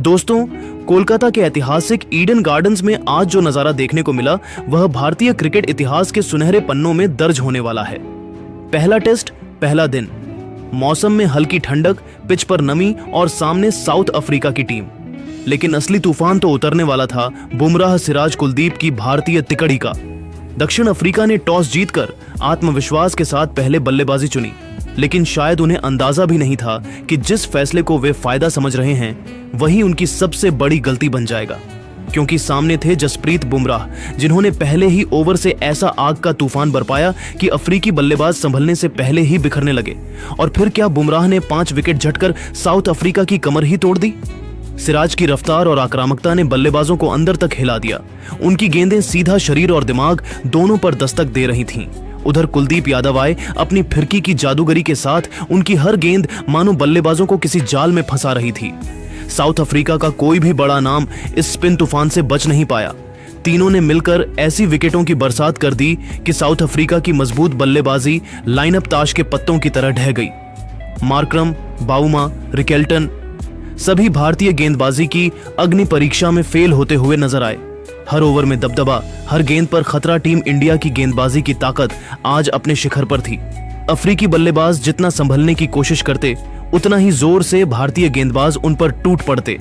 दोस्तों, कोलकाता के ऐतिहासिक ईडन गार्डन्स में आज जो नजारा देखने को मिला वह भारतीय क्रिकेट इतिहास के सुनहरे पन्नों में दर्ज होने वाला है। पहला टेस्ट, पहला दिन, मौसम में हल्की ठंडक, पिच पर नमी और सामने साउथ अफ्रीका की टीम। लेकिन असली तूफान तो उतरने वाला था बुमराह, सिराज, कुलदीप की भारतीय तिकड़ी का। दक्षिण अफ्रीका ने टॉस जीतकर आत्मविश्वास के साथ पहले बल्लेबाजी चुनी, लेकिन शायद उन्हें अंदाजा भी नहीं था कि जिस फैसले को वे फायदा समझ रहे हैं वही उनकी सबसे बड़ी गलती बन जाएगा। क्योंकि सामने थे जसप्रीत बुमराह, जिन्होंने पहले ही ओवर से ऐसा आग का तूफान बरपाया कि अफ्रीकी बल्लेबाज संभलने से पहले ही बिखरने लगे। और फिर क्या बुमराह ने 5 विकेट झटकर साउथ अफ्रीका की कमर ही तोड़ दी। सिराज की रफ्तार और आक्रामकता ने बल्लेबाजों को अंदर तक हिला दिया। उनकी गेंदें सीधा शरीर और दिमाग दोनों पर दस्तक दे रही थीं। उधर कुलदीप यादव आए अपनी फिरकी की जादूगरी के साथ। उनकी हर गेंद मानो बल्लेबाजों को किसी जाल में फंसा रही थी। साउथ अफ्रीका का कोई भी बड़ा नाम इस स्पिन तूफान से बच नहीं पाया। तीनों ने मिलकर ऐसी विकेटों की बरसात कर दी कि साउथ अफ्रीका की मजबूत बल्लेबाजी लाइनअप ताश के पत्तों की तरह ढह गई। मार्करम, बाउमा, रिकेल्टन सभी भारतीय गेंदबाजी की अग्नि परीक्षा में फेल होते हुए नजर आए। हर ओवर में दबदबा, हर गेंद पर खतरा। टीम इंडिया की गेंदबाजी की ताकत आज अपने शिखर पर थी। अफ्रीकी बल्लेबाज जितना संभलने की कोशिश करते, उतना ही जोर से भारतीय गेंदबाज उन पर टूट पड़ते।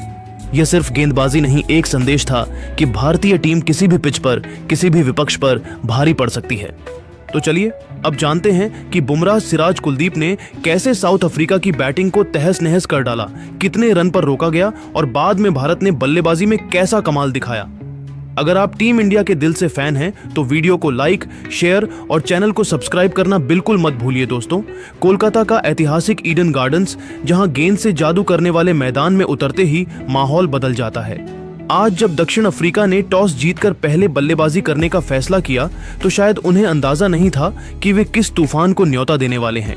यह सिर्फ गेंदबाजी नहीं, एक संदेश था कि भारतीय टीम किसी भी पिच पर, किसी भी विपक्ष पर भारी पड़ सकती है। तो चलिए अब जानते हैं कि बुमराह, सिराज, कुलदीप ने कैसे साउथ अफ्रीका की बैटिंग को तहस नहस कर डाला, कितने रन पर रोका गया और बाद में भारत ने बल्लेबाजी में कैसा कमाल दिखाया। अगर आप टीम इंडिया के दिल से फैन हैं तो वीडियो को लाइक, शेयर और चैनल को सब्सक्राइब करना बिल्कुल मत भूलिए। दोस्तों, कोलकाता का ऐतिहासिक ईडन गार्डन्स, जहां गेंद से जादू करने वाले मैदान में उतरते ही माहौल बदल जाता है। आज जब दक्षिण अफ्रीका ने टॉस जीतकर पहले बल्लेबाजी करने का फैसला किया तो शायद उन्हें अंदाजा नहीं था कि वे किस तूफान को न्योता देने वाले हैं।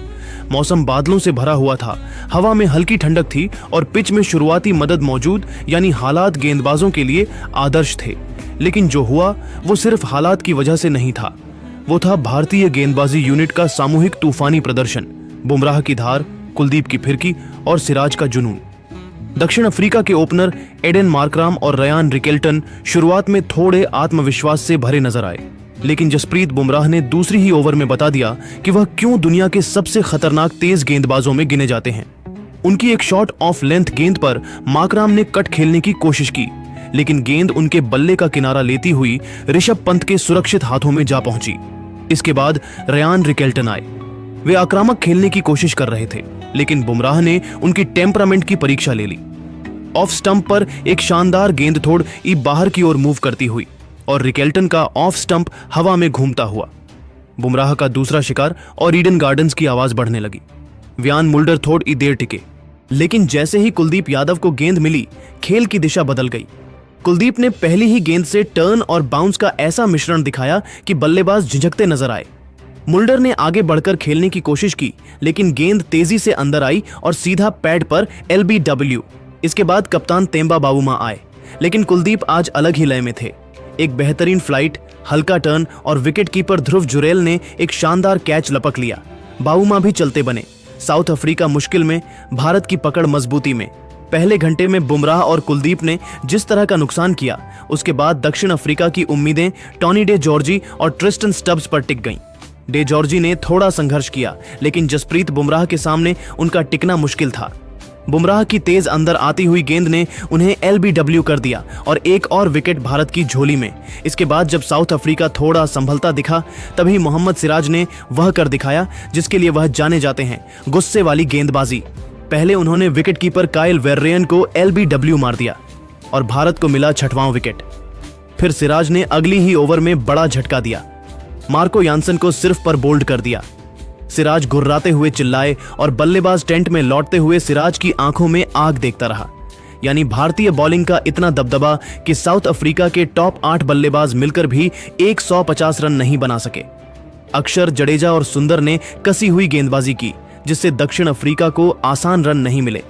मौसम बादलों से भरा हुआ था, हवा में हल्की ठंडक थी और पिच में शुरुआती मदद मौजूद, यानी हालात गेंदबाजों के लिए आदर्श थे। लेकिन जो हुआ वो सिर्फ हालात की वजह से नहीं था, वो था भारतीय गेंदबाजी यूनिट का सामूहिक तूफानी प्रदर्शन। बुमराह की धार, कुलदीप की फिरकी और सिराज का जुनून। दक्षिण अफ्रीका के ओपनर एडेन मार्कराम और रयान रिकेल्टन शुरुआत में थोड़े आत्मविश्वास से भरे नजर आए, लेकिन जसप्रीत बुमराह ने दूसरी ही ओवर में बता दिया कि वह क्यों दुनिया के सबसे खतरनाक तेज गेंदबाजों में गिने जाते हैं। उनकी एक शॉट ऑफ लेंथ गेंद पर मार्कराम ने कट खेलने की कोशिश की, लेकिन गेंद उनके बल्ले का किनारा लेती हुई ऋषभ पंत के सुरक्षित हाथों में जा पहुंची। इसके बाद रयान रिकेल्टन आए। वे आक्रामक खेलने की कोशिश कर रहे थे, लेकिन बुमराह ने उनकी टेम्परामेंट की परीक्षा ले ली। ऑफ स्टंप पर एक शानदार गेंद थोड़ बाहर की ओर मूव करती हुई और रिकेल्टन का ऑफ स्टंप हवा में घूमता हुआ। बुमराह का दूसरा शिकार और ईडन गार्डन्स की आवाज बढ़ने लगी। व्यान मुल्डर थोड़ी देर टिके, लेकिन जैसे ही कुलदीप यादव को गेंद मिली, खेल की दिशा बदल गई। कुलदीप ने पहली ही गेंद से टर्न और बाउंस का ऐसा मिश्रण दिखाया कि बल्लेबाज झिझकते नजर आए। मुल्डर ने आगे बढ़कर खेलने की कोशिश की, लेकिन गेंद तेजी से अंदर आई और सीधा पैड पर LBW। इसके बाद कप्तान तेम्बा बावुमा आए, लेकिन कुलदीप आज अलग ही लय में थे। एक बेहतरीन फ्लाइट, हल्का टर्न और विकेटकीपर ध्रुव जुरेल ने एक शानदार कैच लपक लिया। बावुमा भी चलते बने। साउथ अफ्रीका मुश्किल में, भारत की पकड़ मजबूती में। पहले घंटे में बुमराह और कुलदीप ने जिस तरह का नुकसान किया, उसके बाद दक्षिण अफ्रीका की उम्मीदें टॉनी डे जॉर्जी और ट्रिस्टन स्टब्स पर टिक गईं। डे जॉर्जी ने थोड़ा संघर्ष किया, लेकिन जसप्रीत बुमराह के सामने उनका टिकना मुश्किल था। बुमराह की तेज अंदर आती हुई गेंद ने उन्हें LBW कर दिया और एक और विकेट भारत की झोली में। इसके बाद जब साउथ अफ्रीका थोड़ा संभलता दिखा, तभी मोहम्मद सिराज ने वह कर दिखाया जिसके लिए वह जाने जाते हैं, गुस्से वाली गेंदबाजी। पहले उन्होंने विकेटकीपर काइल वेर्रेयन को LBW मार दिया और भारत को मिला 6वां विकेट। फिर सिराज ने अगली ही ओवर में बड़ा झटका दिया, मार्को यानसन को सिर्फ पर बोल्ड कर दिया। सिराज घुर्राते हुए चिल्लाए और बल्लेबाज टेंट में लौटते हुए सिराज की आंखों में आग देखता रहा। यानी भारतीय बॉलिंग का इतना दबदबा कि साउथ अफ्रीका के टॉप 8 बल्लेबाज मिलकर भी 150 रन नहीं बना सके। अक्षर, जडेजा और सुंदर ने कसी हुई गेंदबाजी की, जिससे दक्षिण अफ्रीका को आसान रन नहीं मिले।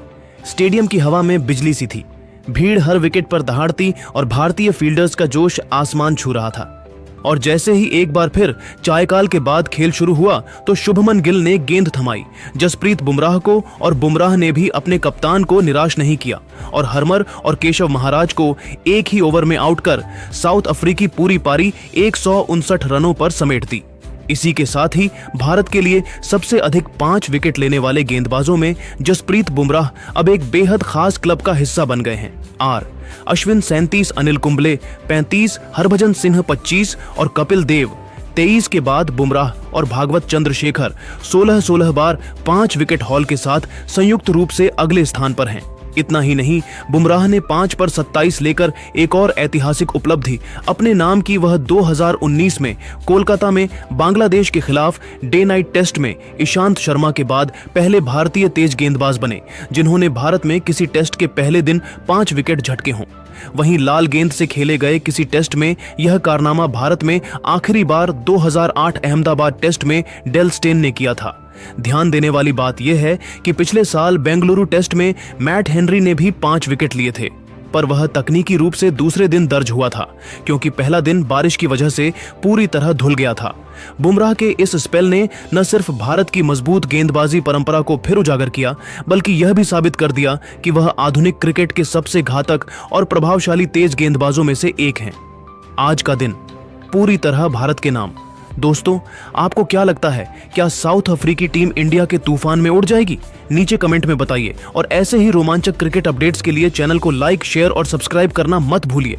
स्टेडियम की हवा में बिजली सी थी, भीड़ हर विकेट पर दहाड़ती और भारतीय फील्डर्स का जोश आसमान छू रहा था। और जैसे ही एक बार फिर चायकाल के बाद खेल शुरू हुआ तो शुभमन गिल ने गेंद थमाई जसप्रीत बुमराह को, और बुमराह ने भी अपने कप्तान को निराश नहीं किया और हरमर और केशव महाराज को एक ही ओवर में आउट कर साउथ अफ्रीकी पूरी पारी 159 रनों पर समेट दी। इसी के साथ ही भारत के लिए सबसे अधिक 5 विकेट लेने वाले गेंदबाजों में जसप्रीत बुमराह अब एक बेहद खास क्लब का हिस्सा बन गए हैं। अश्विन 37, अनिल कुंबले 35, हरभजन सिंह 25 और कपिल देव 23 के बाद बुमराह और भागवत चंद्रशेखर 16-16 बार 5 विकेट हॉल के साथ संयुक्त रूप से अगले स्थान पर हैं। इतना ही नहीं, बुमराह ने 5 पर 27 लेकर एक और ऐतिहासिक उपलब्धि अपने नाम की। वह 2019 में कोलकाता में बांग्लादेश के खिलाफ डे नाइट टेस्ट में ईशांत शर्मा के बाद पहले भारतीय तेज गेंदबाज बने जिन्होंने भारत में किसी टेस्ट के पहले दिन 5 विकेट झटके हों। वहीं लाल गेंद से खेले गए किसी टेस्ट में यह कारनामा भारत में आखिरी बार 2008 अहमदाबाद टेस्ट में डेल स्टेन ने किया था। ध्यान देने वाली बात यह है कि पिछले साल बेंगलुरु टेस्ट में मैट हेनरी ने भी 5 विकेट लिए थे, पर वह तकनीकी रूप से दूसरे दिन दर्ज हुआ था क्योंकि पहला दिन बारिश की वजह से पूरी तरह धुल गया था। बुमराह के इस स्पेल ने न सिर्फ भारत की मजबूत गेंदबाजी परंपरा को फिर उजागर किया, बल्कि यह भी साबित कर दिया कि वह आधुनिक क्रिकेट के सबसे घातक और प्रभावशाली तेज गेंदबाजों में से एक हैं। आज का दिन पूरी तरह भारत के नाम। दोस्तों, आपको क्या लगता है, क्या साउथ अफ्रीकी टीम इंडिया के तूफान में उड़ जाएगी? नीचे कमेंट में बताइए और ऐसे ही रोमांचक क्रिकेट अपडेट्स के लिए चैनल को लाइक, शेयर और सब्सक्राइब करना मत भूलिए।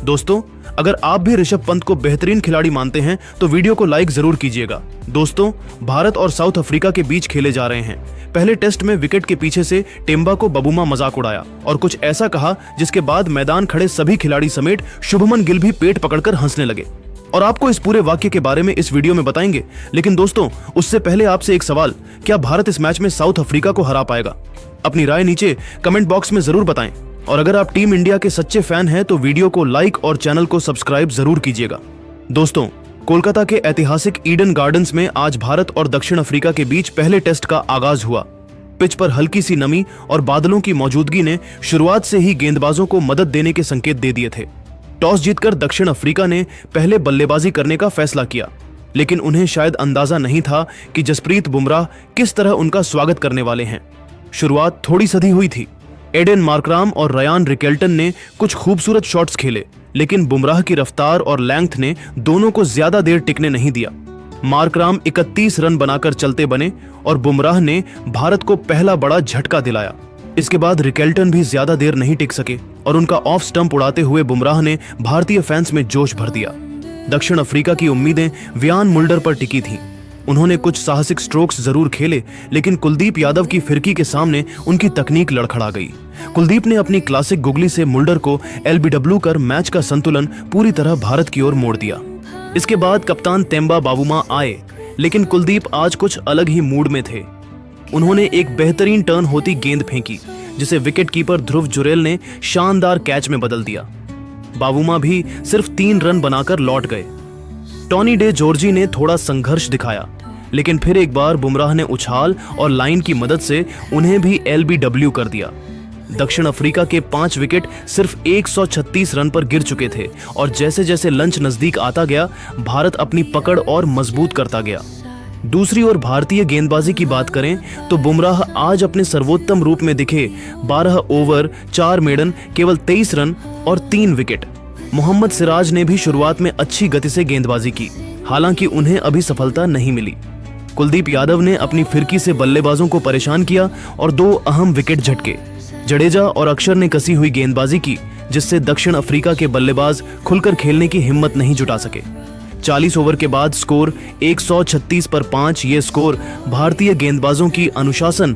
दोस्तों, अगर आप भी ऋषभ पंत को बेहतरीन खिलाड़ी मानते हैं तो वीडियो को लाइक जरूर कीजिएगा। दोस्तों, भारत और साउथ अफ्रीका के बीच खेले जा रहे हैं पहले टेस्ट में विकेट के पीछे से टेम्बा को बबूमा मजाक उड़ाया और कुछ ऐसा कहा जिसके बाद मैदान खड़े सभी खिलाड़ी समेत शुभमन गिल भी पेट पकड़कर हंसने लगे। और आपको इस पूरे वाक्य के बारे में इस वीडियो में बताएंगे, लेकिन दोस्तों उससे पहले आपसे एक सवाल, क्या भारत इस मैच में साउथ अफ्रीका को हरा पाएगा? अपनी राय नीचे कमेंट बॉक्स में जरूर बताएं और अगर आप टीम इंडिया के सच्चे फैन हैं तो वीडियो को लाइक और चैनल को सब्सक्राइब जरूर कीजिएगा। दोस्तों, कोलकाता के ऐतिहासिक ईडन गार्डन्स में आज भारत और दक्षिण अफ्रीका के बीच पहले टेस्ट का आगाज हुआ। पिच पर हल्की सी नमी और बादलों की मौजूदगी ने शुरुआत से ही गेंदबाजों को मदद देने के संकेत दे दिए थे। टॉस जीतकर दक्षिण अफ्रीका ने पहले बल्लेबाजी करने का फैसला किया, लेकिन उन्हें शायद अंदाजा नहीं था कि जसप्रीत बुमराह किस तरह उनका स्वागत करने वाले हैं। शुरुआत थोड़ी सधी हुई थी। एडेन मार्कराम और रयान रिकेल्टन ने कुछ खूबसूरत शॉट्स खेले, लेकिन बुमराह की रफ्तार और लेंथ ने दोनों को ज्यादा देर टिकने नहीं दिया। मार्कराम 31 रन बनाकर चलते बने और बुमराह ने भारत को पहला बड़ा झटका दिलाया। इसके बाद रिकेल्टन भी ज्यादा देर नहीं टिक सके और उनका ऑफ स्टंप उड़ाते हुए बुमराह ने भारतीय फैंस में जोश भर दिया। दक्षिण अफ्रीका की उम्मीदें वियान मुल्डर पर टिकी थीं। उन्होंने कुछ साहसिक स्ट्रोक्स जरूर खेले, लेकिन कुलदीप यादव की फिरकी के सामने उनकी तकनीक लड़खड़ा गई। कुलदीप ने अपनी क्लासिक गुगली से मुल्डर को एलबीडब्ल्यू कर मैच का संतुलन पूरी तरह भारत की ओर मोड़ दिया। इसके बाद कप्तान तेम्बा बावूमा आए, लेकिन कुलदीप आज कुछ अलग ही मूड में थे। उन्होंने एक बेहतरीन टर्न होती गेंद फेंकी जिसे विकेटकीपर ध्रुव जुरेल ने शानदार कैच में बदल दिया। बावूमा भी सिर्फ 3 रन बनाकर लौट गए। टॉनी डे जॉर्जी ने थोड़ा संघर्ष दिखाया, लेकिन फिर एक बार बुमराह ने उछाल और लाइन की मदद से उन्हें भी एलबीडब्ल्यू कर दिया। दक्षिण अफ्रीका के 5 विकेट सिर्फ 136 रन पर गिर चुके थे और जैसे जैसे लंच नजदीक आता गया, भारत अपनी पकड़ और मजबूत करता गया। दूसरी ओर भारतीय गेंदबाजी की बात करें तो बुमराह आज अपने सर्वोत्तम रूप में दिखे। 12 ओवर 4 मेडन, केवल 23 रन और 3 विकेट। मोहम्मद सिराज ने भी शुरुआत में अच्छी गति से गेंदबाजी की, हालांकि उन्हें अभी सफलता नहीं मिली। कुलदीप यादव ने अपनी फिरकी से बल्लेबाजों को परेशान किया और 2 अहम विकेट झटके। जडेजा और अक्षर ने कसी हुई गेंदबाजी की, जिससे दक्षिण अफ्रीका के बल्लेबाज खुलकर खेलने की हिम्मत नहीं जुटा सके। 40 ओवर के बाद स्कोर 136 पर 5। ये स्कोर भारतीय गेंदबाजों की अनुशासन